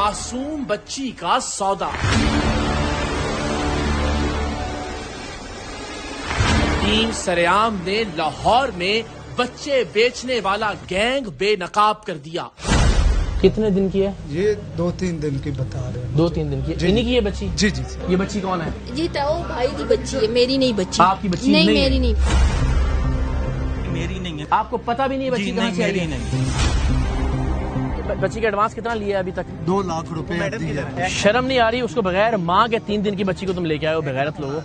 मासूम बच्ची का सौदा। टीम सरेआम ने लाहौर में बच्चे बेचने वाला गैंग बेनकाब कर दिया। कितने दिन की है ये? 2-3 दिन की बता रहे हैं। 2-3 दिन की। इन्हीं की ये बच्ची? जी जी। ये बच्ची कौन है? जी तो वो भाई की बच्ची है, मेरी नहीं बच्ची। आपकी बच्ची नहीं? नहीं मेरी नहीं। मेरी नहीं है। आपको पता भी नहीं बच्ची कहाँ से आई है? नहीं। बच्ची का एडवांस कितना लिया है अभी तक? 2 लाख रुपए दिए हैं। शर्म नहीं आ रही उसको? बगैर माँ के 3 दिन की बच्ची को तुम लेके आए हो, बेगैरत लोगो।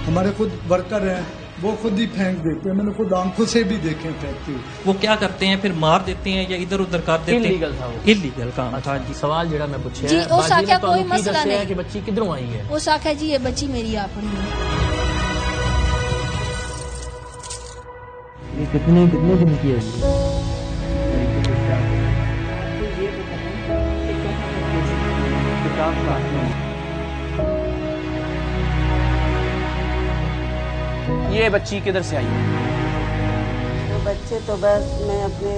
हमारे खुद वर्कर हैं, वो खुद ही फेंक देते हैं। मैंने खुद आंखों से भी देखे फेंकते हुए। वो क्या करते हैं फिर? मार देते हैं या इधर उधर कर देते हैं? इलीगल था वो। इलीगल काम। अच्छा जी, सवाल जड़ा मैं पूछे जी, वो साख्या कोई मसला नहीं है कि बच्ची किधरों आई है। वो साख्या जी ये बच्ची मेरी अपनी है। ये कितने दिन की है? ये बच्ची किधर से आई है? वो बच्चे तो बस मैं अपने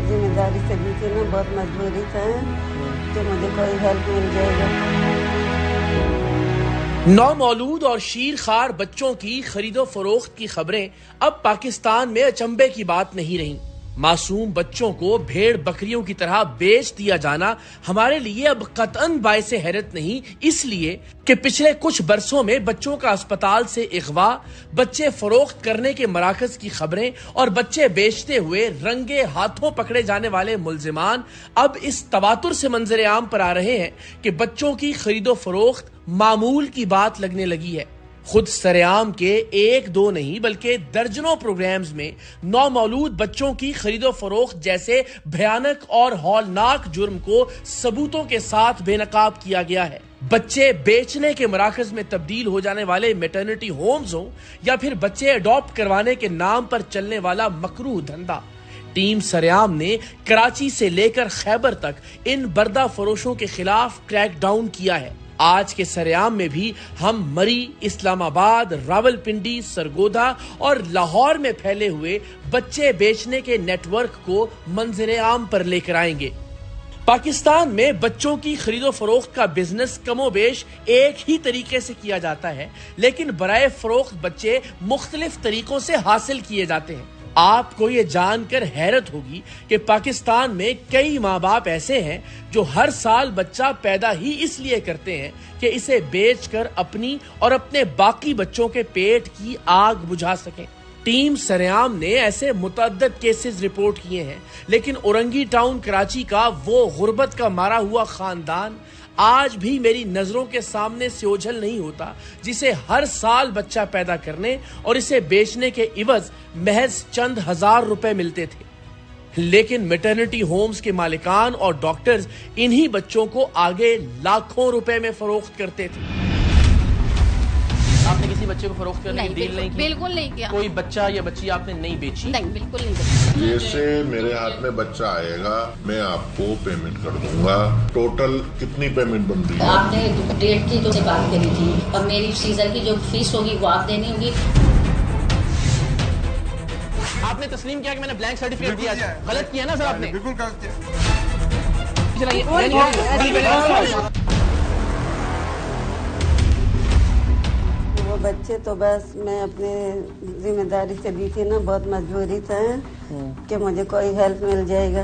जिम्मेदारी से दी थी ना, बहुत मजबूरी था कि मुझे कोई हेल्प मिल जाएगा। नौमौलूद और शीरखार बच्चों की खरीदो फरोख्त की खबरें अब पाकिस्तान में अचंभे की बात नहीं रही। मासूम बच्चों को भेड़ बकरियों की तरह बेच दिया जाना हमारे लिए अब कतअन बाइसे हैरत नहीं, इसलिए कि पिछले कुछ बरसों में बच्चों का अस्पताल से इगवा, बच्चे फरोख्त करने के मराकज की खबरें और बच्चे बेचते हुए रंगे हाथों पकड़े जाने वाले मुल्जिमान अब इस तवातुर से मंजर आम पर आ रहे हैं कि बच्चों की खरीदो फरोख्त मामूल की बात लगने लगी है। खुद सरेआम के 1-2 नहीं बल्कि दर्जनों प्रोग्राम्स में नौमौलूद बच्चों की खरीदो फरोख्त जैसे भयानक और हौलनाक जुर्म को सबूतों के साथ बेनकाब किया गया है। बच्चे बेचने के मराकज में तब्दील हो जाने वाले मैटरनिटी होम्स हो या फिर बच्चे अडॉप्ट करवाने के नाम पर चलने वाला मकरूह धंधा, टीम सरेआम ने कराची से लेकर खैबर तक इन बर्दा फरोशों के खिलाफ क्रैकडाउन किया है। आज के सरेआम में भी हम मरी, इस्लामाबाद, रावलपिंडी, सरगोधा और लाहौर में फैले हुए बच्चे बेचने के नेटवर्क को मंजर आम पर लेकर आएंगे। पाकिस्तान में बच्चों की खरीदो फरोख्त का बिजनेस कमोबेश एक ही तरीके से किया जाता है, लेकिन बराए फरोख्त बच्चे मुख्तलिफ तरीकों से हासिल किए जाते हैं। आपको ये जानकर हैरत होगी कि पाकिस्तान में कई माँ बाप ऐसे हैं जो हर साल बच्चा पैदा ही इसलिए करते हैं कि इसे बेचकर अपनी और अपने बाकी बच्चों के पेट की आग बुझा सकें। टीम सरेआम ने ऐसे मुतअद्दिद केसेस रिपोर्ट किए हैं, लेकिन औरंगी टाउन कराची का वो गुर्बत का मारा हुआ खानदान आज भी मेरी नजरों के सामने से ओझल नहीं होता, जिसे हर साल बच्चा पैदा करने और इसे बेचने के इवज महज चंद हजार रुपए मिलते थे। लेकिन मैटरनिटी होम्स के मालिकान और डॉक्टर्स इन्हीं बच्चों को आगे लाखों रुपए में फरोख्त करते थे। आपने किसी बच्चे को फरोख्त करने की डील नहीं की? बिल्कुल नहीं किया। कोई बच्चा या बच्ची आपने नहीं बेची? नहीं, बिल्कुल नहीं बेची। जैसे मेरे हाथ में बच्चा आएगा मैं आपको पेमेंट कर दूंगा। टोटल कितनी पेमेंट बन रही है? आपने डेट की जो बात करी थी और मेरी सीजर की जो फीस होगी वो आप देनी होगी। आपने तस्लीम किया कि मैंने ब्लैंक सर्टिफिकेट दिया? गलत किया ना सर आपने? बिल्कुल गलत किया। वो बच्चे तो बस मैं अपने जिम्मेदारी से दी थी ना, बहुत मजबूरी था कि मुझे कोई हेल्प मिल जाएगा।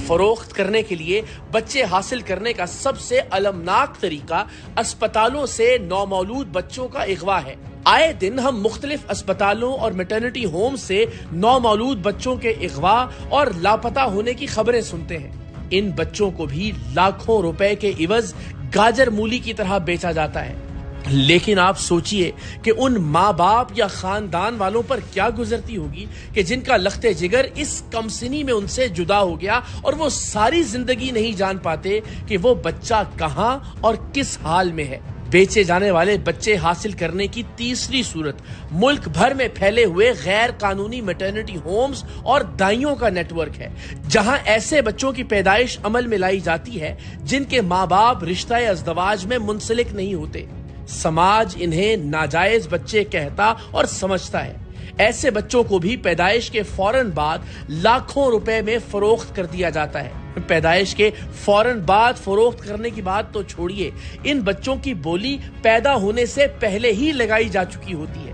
फरोख्त करने के लिए बच्चे हासिल करने का सबसे अलमनाक तरीका अस्पतालों से नौमौलूद बच्चों का इगवा है। आए दिन हम मुख्तलिफ अस्पतालों और मैटरनिटी होम से नौमौलूद बच्चों के इगवा और लापता होने की खबरें सुनते हैं। इन बच्चों को भी लाखों रुपए के इवज गाजर मूली की तरह बेचा जाता है। लेकिन आप सोचिए कि उन माँ बाप या खानदान वालों पर क्या गुजरती होगी कि जिनका लख्ते जिगर इस कमसिनी में उनसे जुदा हो गया और वो सारी जिंदगी नहीं जान पाते कि वो बच्चा कहाँ और किस हाल में है। बेचे जाने वाले बच्चे हासिल करने की तीसरी सूरत मुल्क भर में फैले हुए गैर कानूनी मैटरनिटी होम्स और दाइयों का नेटवर्क है, जहां ऐसे बच्चों की पैदाइश अमल में लाई जाती है जिनके माँ बाप रिश्ता अज़दवाज में मुंसलिक नहीं होते। समाज इन्हें नाजायज बच्चे कहता और समझता है। ایسے بچوں کو بھی پیدائش کے فوراً بعد لاکھوں روپے میں فروخت کر دیا جاتا ہے۔ پیدائش کے فوراً بعد فروخت کرنے کی بات تو چھوڑیے، ان بچوں کی بولی پیدا ہونے سے پہلے ہی لگائی جا چکی ہوتی ہے۔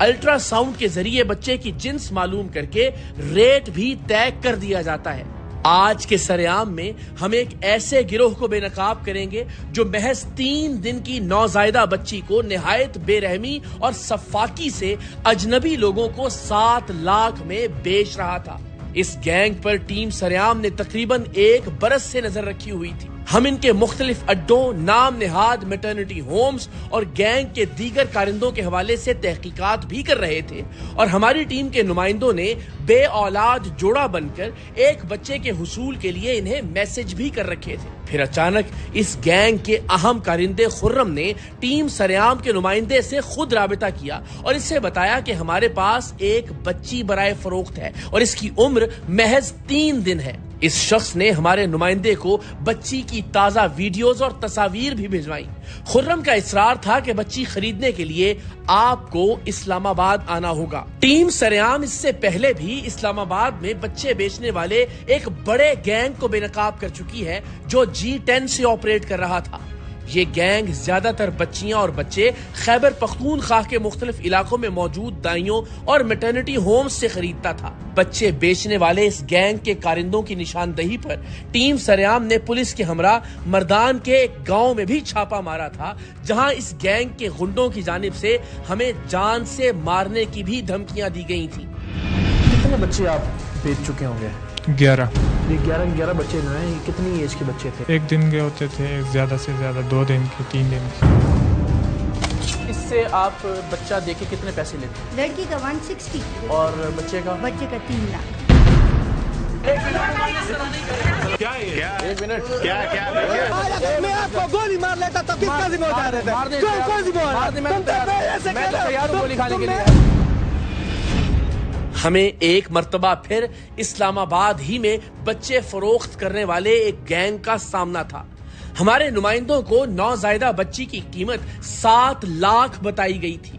الٹرا ساؤنڈ کے ذریعے بچے کی جنس معلوم کر کے ریٹ بھی طے کر دیا جاتا ہے۔ آج کے سرعام میں ہم ایک ایسے گروہ کو بے نقاب کریں گے جو محض 3 دن کی نوزائیدہ بچی کو نہایت بے رحمی اور سفاکی سے اجنبی لوگوں کو 7 لاکھ میں بیچ رہا تھا۔ اس گینگ پر ٹیم سرعام نے تقریباً 1 برس سے نظر رکھی ہوئی تھی۔ ہم ان کے مختلف اڈوں، نام نہاد میٹرنٹی ہومز اور گینگ کے دیگر کارندوں کے حوالے سے تحقیقات بھی کر رہے تھے، اور ہماری ٹیم کے نمائندوں نے بے اولاد جوڑا بن کر ایک بچے کے حصول کے لیے انہیں میسج بھی کر رکھے تھے۔ پھر اچانک اس گینگ کے اہم کارندے خرم نے ٹیم سرعام کے نمائندے سے خود رابطہ کیا اور اس سے بتایا کہ ہمارے پاس ایک بچی برائے فروخت ہے اور اس کی عمر محض 3 دن ہے۔ اس شخص نے ہمارے نمائندے کو بچی کی تازہ ویڈیوز اور تصاویر بھی بھیجوائیں۔ خرم کا اصرار تھا کہ بچی خریدنے کے لیے آپ کو اسلام آباد آنا ہوگا۔ ٹیم سرعام اس سے پہلے بھی اسلام آباد میں بچے بیچنے والے ایک بڑے گینگ کو بے نقاب کر چکی ہے جو G10 سے آپریٹ کر رہا تھا۔ یہ گینگ زیادہ تر بچیاں اور بچے خیبر پختونخوا کے مختلف علاقوں میں موجود دائیوں اور میٹرنٹی ہومز سے خریدتا تھا۔ بچے بیچنے والے اس گینگ کے کارندوں کی نشاندہی پر ٹیم سرعام نے پولیس کے ہمراہ مردان کے ایک گاؤں میں بھی چھاپا مارا تھا، جہاں اس گینگ کے غنڈوں کی جانب سے ہمیں جان سے مارنے کی بھی دھمکیاں دی گئی تھیں۔ کتنے بچے آپ بیچ چکے ہوں گے؟ 11۔ یہ 11 بچے جو ہیں یہ کتنی ایج کے بچے تھے؟ 1 دن کے ہوتے تھے، زیادہ سے زیادہ 2 دن کے، 3 دن کے۔ اس سے آپ بچہ دے کے کتنے پیسے لیتے ہیں؟ لڑکی کا 160 اور بچے کا؟ بچے کا 3 لاکھ۔ ایک منٹ، میں آپ کو گولی مار لیتا تو کس کا ذمہ دار ہے؟ کون ذمہ دار ہے؟ میں تیار ہوں گولی کھانے کے لیے۔ ہمیں ایک مرتبہ پھر اسلام آباد ہی میں بچے فروخت کرنے والے ایک گینگ کا سامنا تھا۔ ہمارے نمائندوں کو نوزائیدہ بچی کی قیمت 7 لاکھ بتائی گئی تھی۔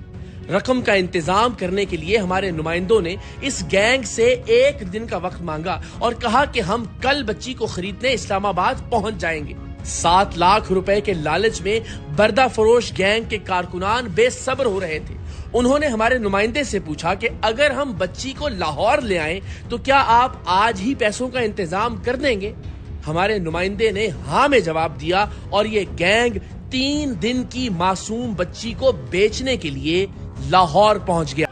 رقم کا انتظام کرنے کے لیے ہمارے نمائندوں نے اس گینگ سے 1 دن کا وقت مانگا اور کہا کہ ہم کل بچی کو خریدنے اسلام آباد پہنچ جائیں گے۔ 7 لاکھ روپے کے لالچ میں بردہ فروش گینگ کے کارکنان بے صبر ہو رہے تھے۔ انہوں نے ہمارے نمائندے سے پوچھا کہ اگر ہم بچی کو لاہور لے آئیں تو کیا آپ آج ہی پیسوں کا انتظام کر دیں گے؟ ہمارے نمائندے نے ہاں میں جواب دیا اور یہ گینگ 3 دن کی معصوم بچی کو بیچنے کے لیے لاہور پہنچ گیا۔